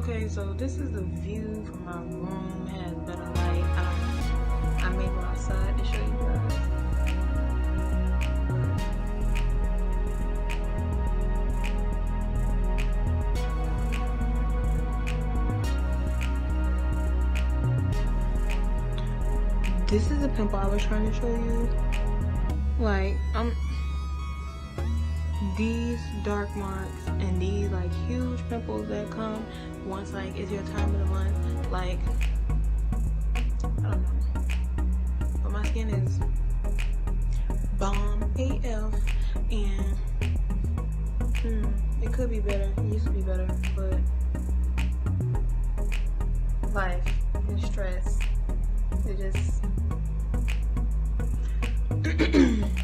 Okay, so this is the view from my room. It has better light. I may go outside to show you guys. This is the pimple I was trying to show you. Like, these dark marks and these like huge pimples that come once like it's your time of the month. Like, I don't know, but my skin is bomb AF, and it could be better. It used to be better, but life and stress, it just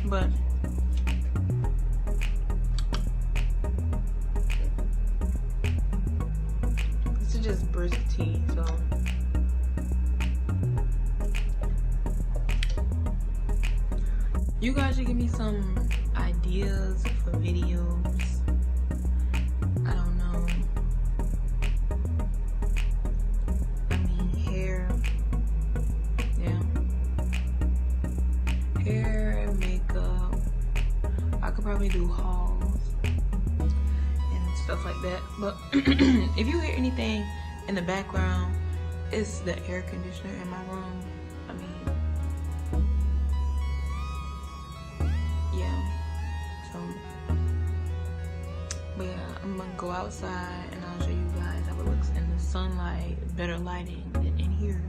but this is just brisk tea, so you guys should give me some ideas for videos. I don't know. I mean, hair, yeah, hair, makeup. I could probably do hauls and stuff like that. But if you hear anything in the background, it's the air conditioner in my room. I mean, yeah. So, but yeah, I'm gonna go outside and I'll show you guys how it looks in the sunlight, better lighting than in here.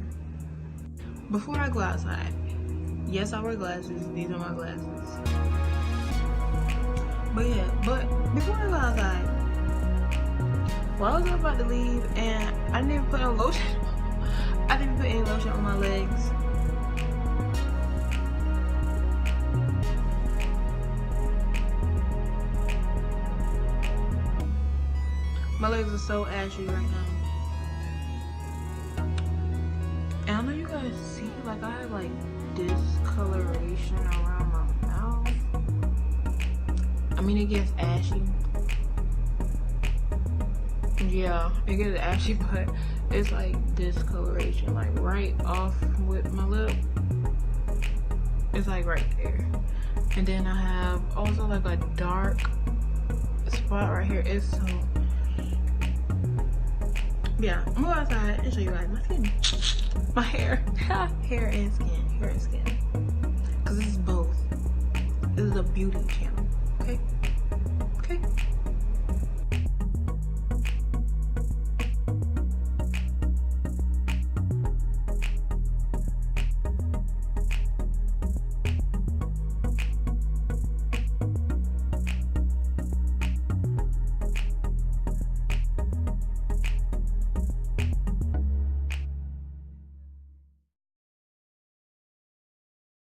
Before I go outside, yes, I wear glasses. These are my glasses. But yeah, but before I go outside, well, I was about to leave and I didn't even put no lotion. I didn't put any lotion on my legs. My legs are so ashy right now. And I know you guys see, like, I have like discoloration around my mouth. I mean, it gets ashy. Yeah, it gets ashy, but it's like discoloration, like right off with my lip. It's like right there. And then I have also like a dark spot right here. It's so, yeah, I'm gonna go outside and show you guys my skin, my hair, hair and skin, because this is both. This is a beauty channel, okay?